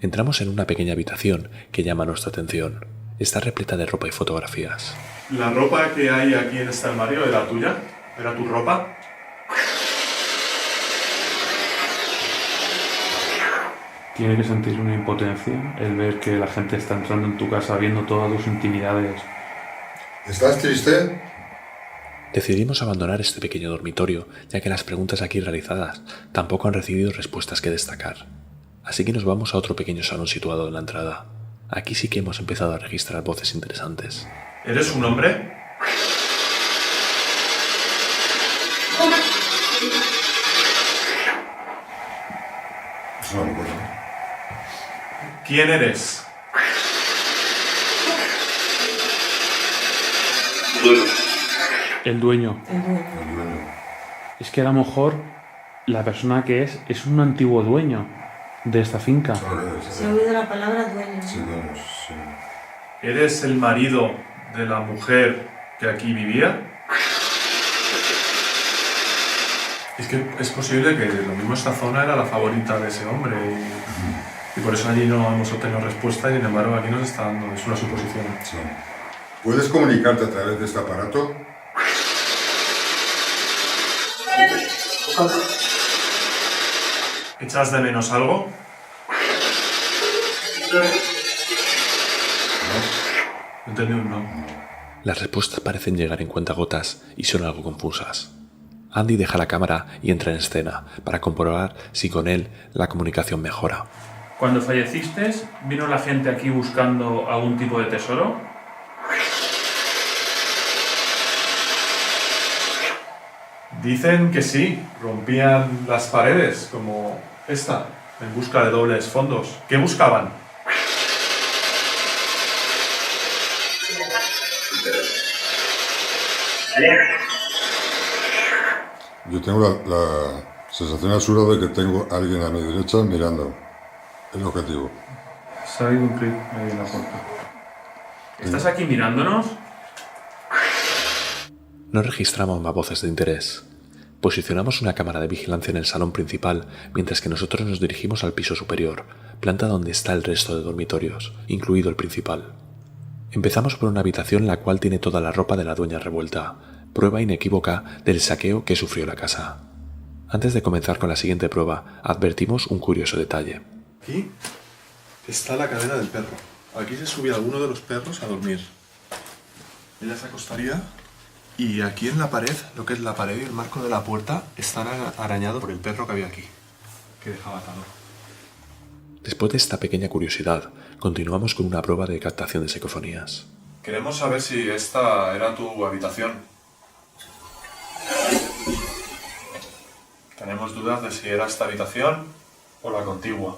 Entramos en una pequeña habitación que llama nuestra atención. Está repleta de ropa y fotografías. ¿La ropa que hay aquí en este armario era tuya? ¿Era tu ropa? Tiene que sentir una impotencia el ver que la gente está entrando en tu casa viendo todas tus intimidades. ¿Estás triste? Decidimos abandonar este pequeño dormitorio, ya que las preguntas aquí realizadas tampoco han recibido respuestas que destacar. Así que nos vamos a otro pequeño salón situado en la entrada. Aquí sí que hemos empezado a registrar voces interesantes. ¿Eres un hombre? Es una mujer, ¿no? ¿Quién eres? El dueño. El dueño. Es que a lo mejor la persona que es un antiguo dueño de esta finca. Se ha oído la palabra dueño. Sí, dueño, sí. ¿Eres el marido de la mujer que aquí vivía? Es que es posible que lo mismo esta zona era la favorita de ese hombre y por eso allí no hemos obtenido respuesta y sin embargo aquí nos está dando, es una suposición. Sí. ¿Puedes comunicarte a través de este aparato? ¿Echas de menos algo? No entendí un no. Las respuestas parecen llegar en cuentagotas y son algo confusas. Andy deja la cámara y entra en escena para comprobar si con él la comunicación mejora. Cuando falleciste, ¿vino la gente aquí buscando algún tipo de tesoro? Dicen que sí, rompían las paredes como esta en busca de dobles fondos. ¿Qué buscaban? Yo tengo la sensación absurda de que tengo a alguien a mi derecha mirando el objetivo. Se ha oído un clic ahí en la puerta. ¿Estás aquí mirándonos? No registramos más voces de interés. Posicionamos una cámara de vigilancia en el salón principal mientras que nosotros nos dirigimos al piso superior, planta donde está el resto de dormitorios, incluido el principal. Empezamos por una habitación la cual tiene toda la ropa de la dueña revuelta, prueba inequívoca del saqueo que sufrió la casa. Antes de comenzar con la siguiente prueba, advertimos un curioso detalle. Aquí está la cadena del perro. Aquí se subía alguno de los perros a dormir. Ella se acostaría y aquí en la pared, lo que es la pared y el marco de la puerta, están arañados por el perro que había aquí, que dejaba atado. Después de esta pequeña curiosidad, continuamos con una prueba de captación de psicofonías. Queremos saber si esta era tu habitación. Tenemos dudas de si era esta habitación o la contigua.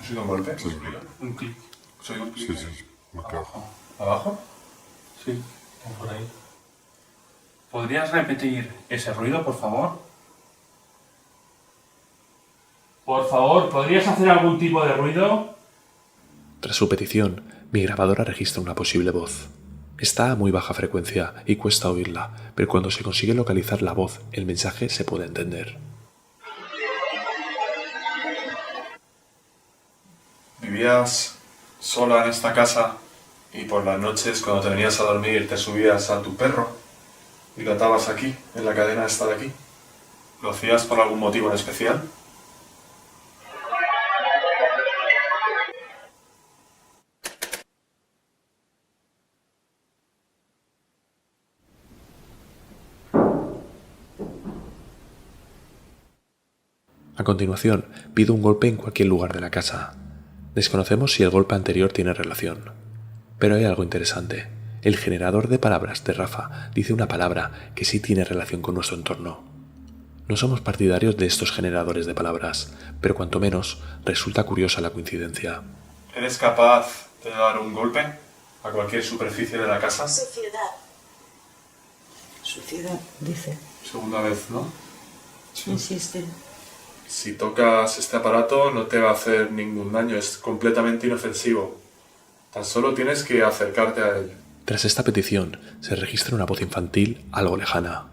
¿Has oído un golpe? Sí. Un clic. ¿Has oído un clic? Sí, sí, muy claro. ¿Abajo? Sí, por ahí. ¿Podrías repetir ese ruido, por favor? Por favor, ¿podrías hacer algún tipo de ruido? Tras su petición, mi grabadora registra una posible voz. Está a muy baja frecuencia y cuesta oírla, pero cuando se consigue localizar la voz, el mensaje se puede entender. ¿Vivías sola en esta casa y por las noches cuando te venías a dormir te subías a tu perro y lo atabas aquí, en la cadena esta de aquí? ¿Lo hacías por algún motivo en especial? A continuación, pido un golpe en cualquier lugar de la casa. Desconocemos si el golpe anterior tiene relación. Pero hay algo interesante. El generador de palabras de Rafa dice una palabra que sí tiene relación con nuestro entorno. No somos partidarios de estos generadores de palabras, pero cuanto menos resulta curiosa la coincidencia. ¿Eres capaz de dar un golpe a cualquier superficie de la casa? Suciedad. Suciedad, dice. Segunda vez, ¿no? Insiste. Si tocas este aparato no te va a hacer ningún daño, es completamente inofensivo. Tan solo tienes que acercarte a él. Tras esta petición, se registra una voz infantil algo lejana.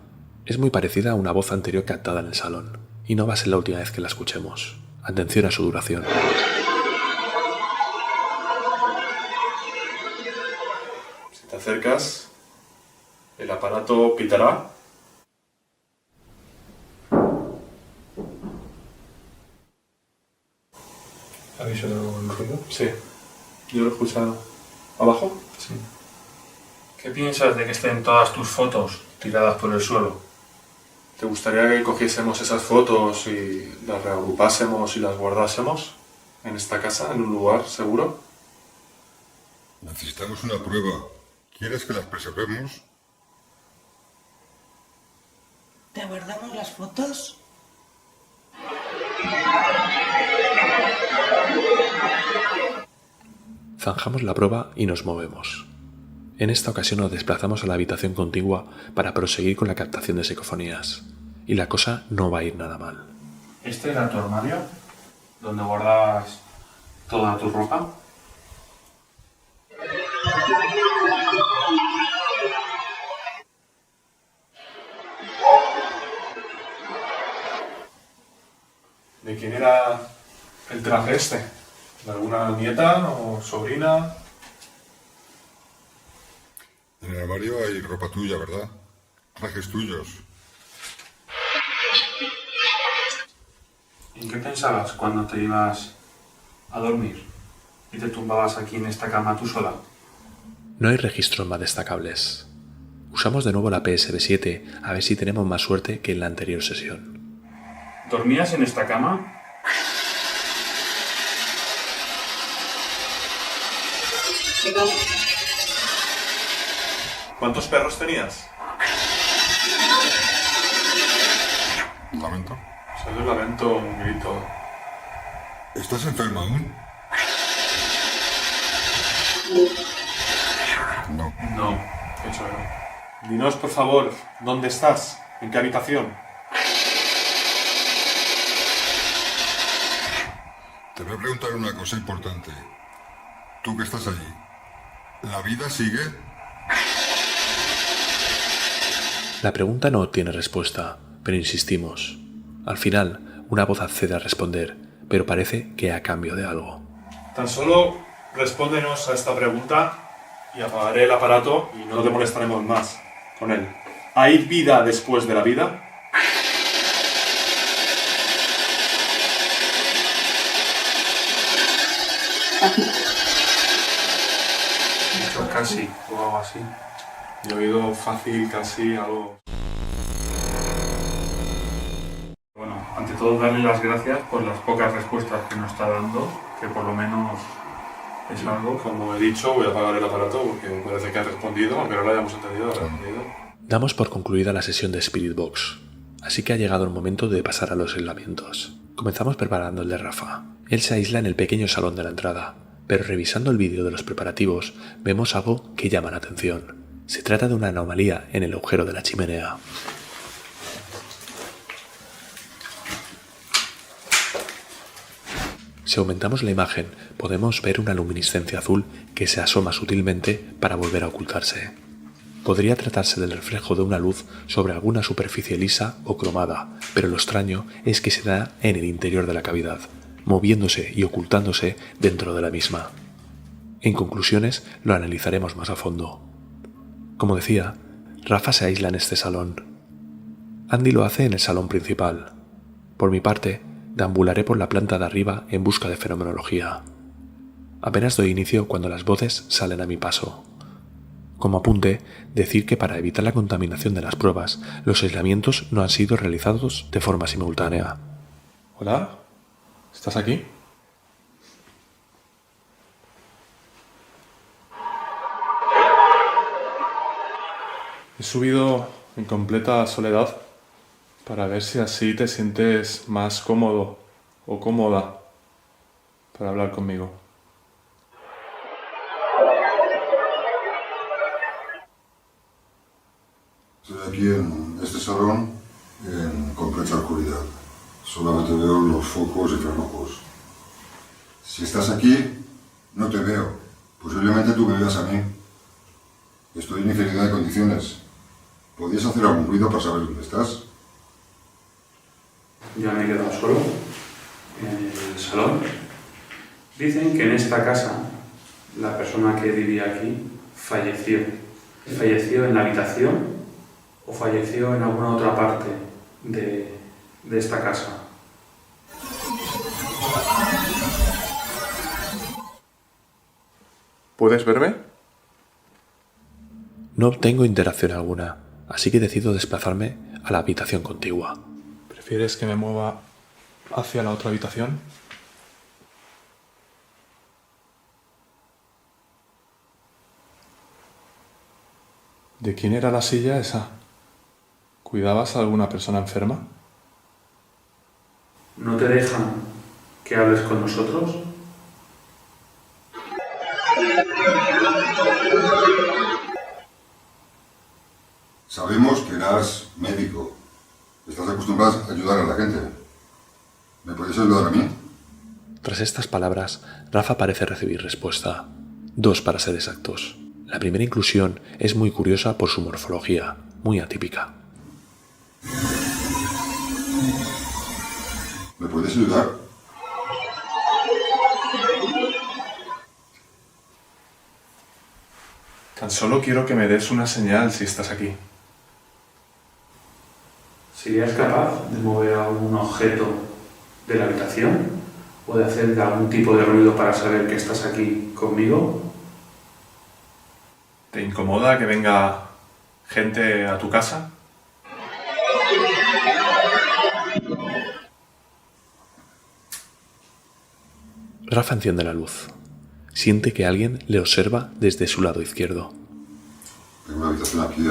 Es muy parecida a una voz anterior captada en el salón, y no va a ser la última vez que la escuchemos. Atención a su duración. Si te acercas, el aparato pitará. ¿Habéis oído el ruido? Sí, yo lo he escuchado. ¿Abajo? Sí. ¿Qué piensas de que estén todas tus fotos tiradas por el suelo? ¿Te gustaría que cogiésemos esas fotos y las reagrupásemos y las guardásemos en esta casa, en un lugar seguro? Necesitamos una prueba. ¿Quieres que las preservemos? ¿Te guardamos las fotos? Zanjamos la prueba y nos movemos. En esta ocasión nos desplazamos a la habitación contigua para proseguir con la captación de psicofonías. Y la cosa no va a ir nada mal. ¿Este era tu armario? ¿Donde guardabas toda tu ropa? ¿De quién era el traje este? ¿De alguna nieta o sobrina? En el armario hay ropa tuya, ¿verdad? Trajes tuyos. ¿En qué pensabas cuando te ibas a dormir y te tumbabas aquí en esta cama tú sola? No hay registros más destacables. Usamos de nuevo la PSB7 a ver si tenemos más suerte que en la anterior sesión. ¿Dormías en esta cama? ¿Cuántos perros tenías? Lamento. Solo lamento un grito. ¿Estás enferma aún? No. No, de hecho no. Dinos, por favor, ¿dónde estás? ¿En qué habitación? Te voy a preguntar una cosa importante. Tú que estás allí, ¿la vida sigue? La pregunta no tiene respuesta, pero insistimos. Al final, una voz accede a responder, pero parece que a cambio de algo. Tan solo respóndenos a esta pregunta y apagaré el aparato y no te molestaremos más con él. ¿Hay vida después de la vida? Casi, o algo así. Yo he oído fácil, casi, algo... Bueno, ante todo darle las gracias por las pocas respuestas que nos está dando, que por lo menos es algo. Como he dicho, voy a apagar el aparato porque parece que ha respondido, aunque no lo hayamos entendido, ha respondido. Damos por concluida la sesión de Spirit Box, así que ha llegado el momento de pasar a los aislamientos. Comenzamos preparando el de Rafa. Él se aísla en el pequeño salón de la entrada, pero revisando el vídeo de los preparativos vemos algo que llama la atención. Se trata de una anomalía en el agujero de la chimenea. Si aumentamos la imagen, podemos ver una luminiscencia azul que se asoma sutilmente para volver a ocultarse. Podría tratarse del reflejo de una luz sobre alguna superficie lisa o cromada, pero lo extraño es que se da en el interior de la cavidad, moviéndose y ocultándose dentro de la misma. En conclusiones, lo analizaremos más a fondo. Como decía, Rafa se aísla en este salón. Andy lo hace en el salón principal. Por mi parte, deambularé por la planta de arriba en busca de fenomenología. Apenas doy inicio cuando las voces salen a mi paso. Como apunte, decir que para evitar la contaminación de las pruebas, los aislamientos no han sido realizados de forma simultánea. Hola, ¿estás aquí? He subido en completa soledad para ver si así te sientes más cómodo o cómoda para hablar conmigo. Estoy aquí en este salón en completa oscuridad. Solamente veo los focos y infrarrojos. Si estás aquí, no te veo. Posiblemente tú me veas a mí. Estoy en infinidad de condiciones. ¿Podrías hacer algún ruido para saber dónde estás? Ya me he quedado solo en el salón. Dicen que en esta casa la persona que vivía aquí falleció. ¿Falleció en la habitación o falleció en alguna otra parte de esta casa? ¿Puedes verme? No obtengo interacción alguna, así que decido desplazarme a la habitación contigua. ¿Prefieres que me mueva hacia la otra habitación? ¿De quién era la silla esa? ¿Cuidabas a alguna persona enferma? ¿No te dejan que hables con nosotros? Sabemos que eras médico. Estás acostumbrado a ayudar a la gente. ¿Me puedes ayudar a mí? Tras estas palabras, Rafa parece recibir respuesta. 2 para ser exactos. La primera inclusión es muy curiosa por su morfología, muy atípica. ¿Me puedes ayudar? Tan solo quiero que me des una señal si estás aquí. ¿Serías capaz de mover algún objeto de la habitación o de hacer algún tipo de ruido para saber que estás aquí conmigo? ¿Te incomoda que venga gente a tu casa? Rafa enciende la luz. Siente que alguien le observa desde su lado izquierdo. Tengo una habitación aquí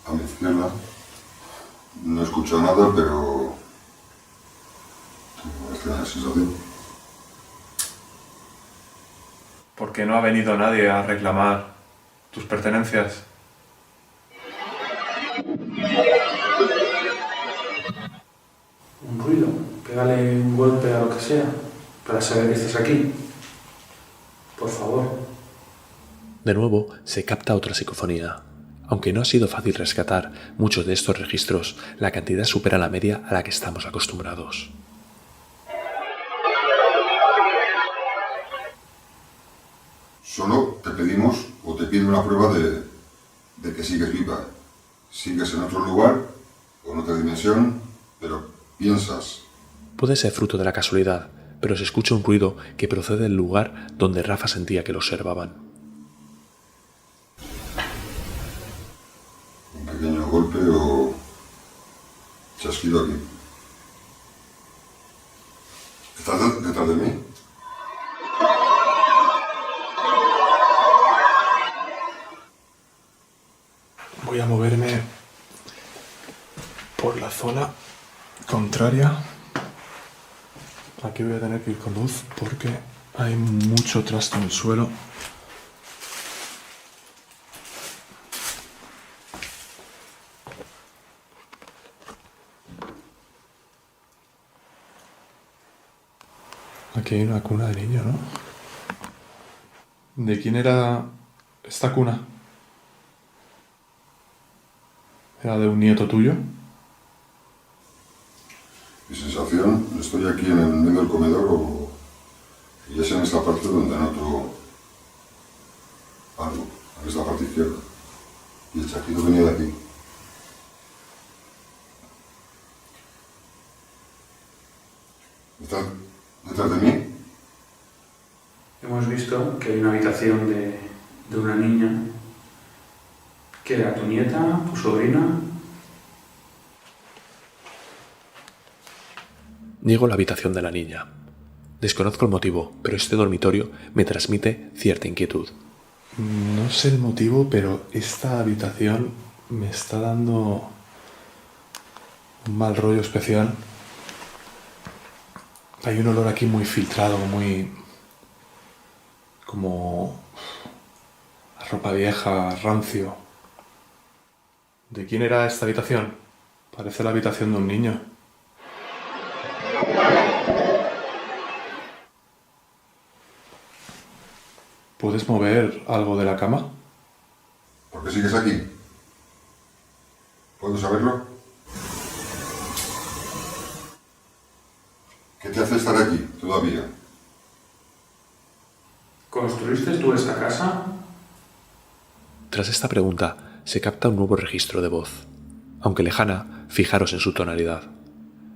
a mi izquierda. No he escuchado nada, pero tengo esta sensación. ¿Por qué no ha venido nadie a reclamar tus pertenencias? Un ruido, pégale un golpe a lo que sea para saber que estás aquí. Por favor. De nuevo, se capta otra psicofonía. Aunque no ha sido fácil rescatar muchos de estos registros, la cantidad supera la media a la que estamos acostumbrados. Solo te pedimos o te pido una prueba de que sigues viva. Sigues en otro lugar o en otra dimensión, pero piensas. Puede ser fruto de la casualidad, pero se escucha un ruido que procede del lugar donde Rafa sentía que lo observaban. Un pequeño golpe o chasquido aquí. ¿Estás detrás de mí? Voy a moverme por la zona contraria. Aquí voy a tener que ir con luz porque hay mucho trasto en el suelo. Aquí hay una cuna de niño, ¿no? ¿De quién era esta cuna? ¿Era de un nieto tuyo? Mi sensación, estoy aquí en el medio del comedor y es en esta parte donde noto algo, en esta parte izquierda. Y el chasquido venía de aquí. detrás de mí? Hemos visto que hay una habitación de una niña, que era tu nieta, tu sobrina. Llego a la habitación de la niña. Desconozco el motivo, pero este dormitorio me transmite cierta inquietud. No sé el motivo, pero esta habitación me está dando un mal rollo especial. Hay un olor aquí muy filtrado, muy... como... a ropa vieja, rancio. ¿De quién era esta habitación? Parece la habitación de un niño. ¿Puedes mover algo de la cama? ¿Por qué sigues aquí? ¿Puedo saberlo? ¿Qué te hace estar aquí todavía? ¿Construiste tú esta casa? Tras esta pregunta se capta un nuevo registro de voz. Aunque lejana, fijaros en su tonalidad.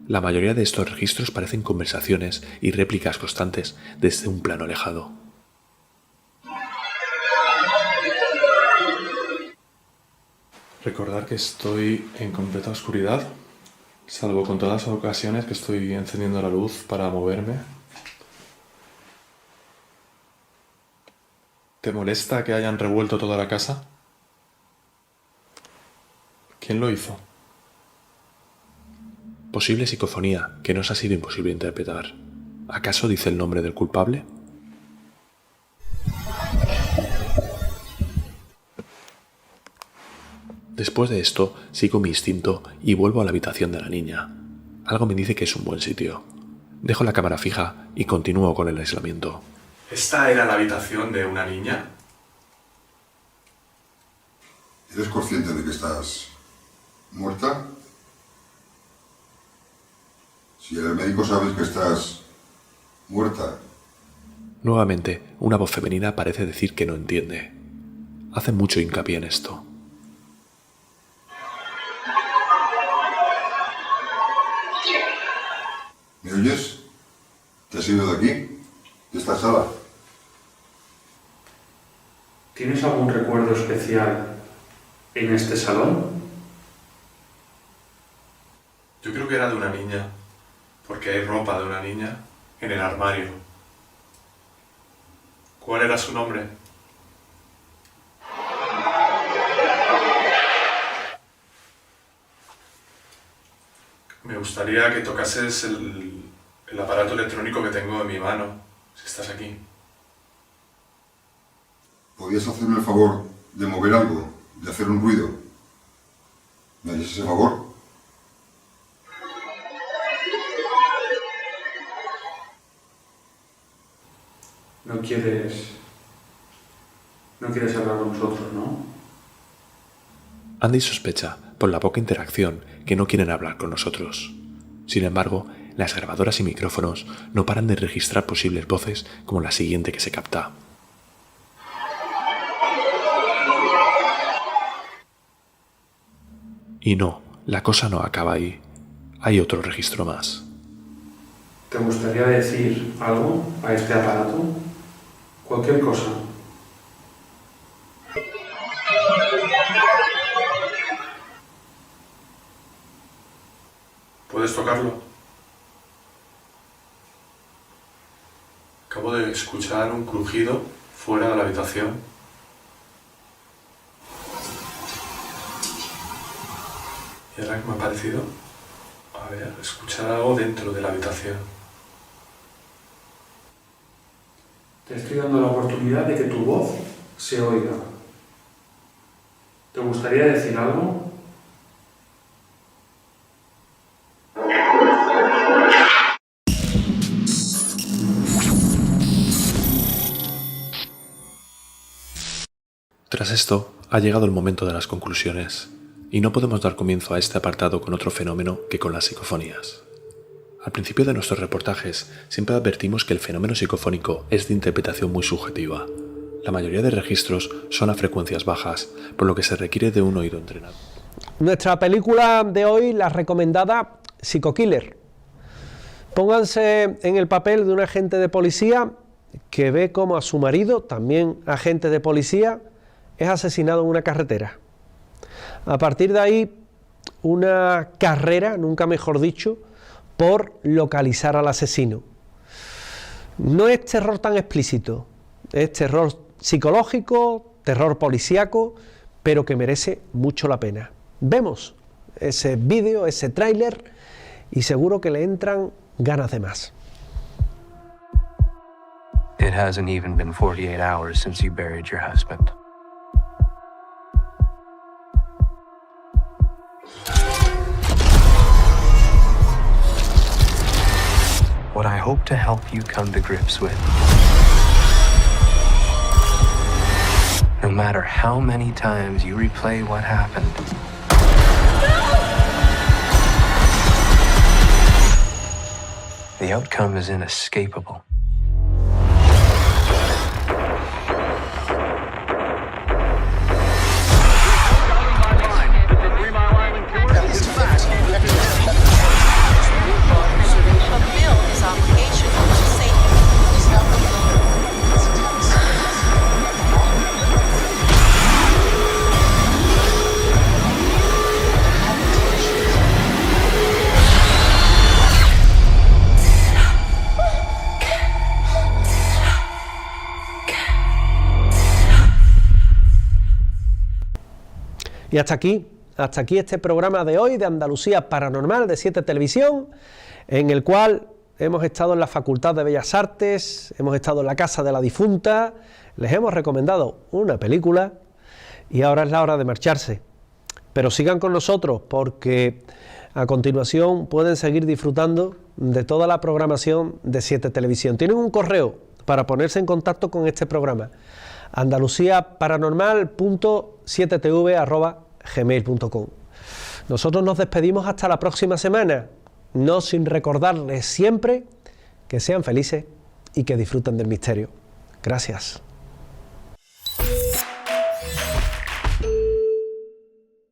La mayoría de estos registros parecen conversaciones y réplicas constantes desde un plano alejado. Recordar que estoy en completa oscuridad, salvo con todas las ocasiones que estoy encendiendo la luz para moverme. ¿Te molesta que hayan revuelto toda la casa? ¿Quién lo hizo? Posible psicofonía que nos ha sido imposible interpretar. ¿Acaso dice el nombre del culpable? Después de esto, sigo mi instinto y vuelvo a la habitación de la niña. Algo me dice que es un buen sitio. Dejo la cámara fija y continúo con el aislamiento. ¿Esta era la habitación de una niña? ¿Eres consciente de que estás muerta? Si el médico sabe que estás muerta. Nuevamente, una voz femenina parece decir que no entiende. Hace mucho hincapié en esto. ¿Me oyes? ¿Te has ido de aquí? ¿De esta sala? ¿Tienes algún recuerdo especial en este salón? Yo creo que era de una niña, porque hay ropa de una niña en el armario. ¿Cuál era su nombre? Me gustaría que tocases el aparato electrónico que tengo en mi mano, si estás aquí. ¿Podrías hacerme el favor de mover algo, de hacer un ruido? ¿Me harías ese favor? No quieres hablar con nosotros, ¿no? Andy sospecha, por la poca interacción, que no quieren hablar con nosotros. Sin embargo, las grabadoras y micrófonos no paran de registrar posibles voces como la siguiente que se capta. Y no, la cosa no acaba ahí. Hay otro registro más. ¿Te gustaría decir algo a este aparato? Cualquier cosa. ¿Puedes tocarlo? Acabo de escuchar un crujido fuera de la habitación. ¿Y ahora qué me ha parecido? A ver, escuchar algo dentro de la habitación. Te estoy dando la oportunidad de que tu voz se oiga. ¿Te gustaría decir algo? Tras esto, ha llegado el momento de las conclusiones, y no podemos dar comienzo a este apartado con otro fenómeno que con las psicofonías. Al principio de nuestros reportajes siempre advertimos que el fenómeno psicofónico es de interpretación muy subjetiva. La mayoría de registros son a frecuencias bajas, por lo que se requiere de un oído entrenado. Nuestra película de hoy, la recomendada Psycho Killer. Pónganse en el papel de un agente de policía que ve cómo a su marido, también agente de policía, es asesinado en una carretera. A partir de ahí, una carrera, nunca mejor dicho, por localizar al asesino. No es terror tan explícito, es terror psicológico, terror policíaco, pero que merece mucho la pena. Vemos ese vídeo, ese tráiler, y seguro que le entran ganas de más. It hasn't even been 48 hours since you buried your husband. What I hope to help you come to grips with, no matter how many times you replay what happened, the outcome is inescapable. Y hasta aquí este programa de hoy de Andalucía Paranormal de 7 Televisión, en el cual hemos estado en la Facultad de Bellas Artes, hemos estado en la Casa de la Difunta, les hemos recomendado una película y ahora es la hora de marcharse. Pero sigan con nosotros porque a continuación pueden seguir disfrutando de toda la programación de 7 Televisión. Tienen un correo para ponerse en contacto con este programa: andaluciaparanormal.7tv@gmail.com. Nosotros nos despedimos hasta la próxima semana, no sin recordarles siempre que sean felices y que disfruten del misterio. Gracias.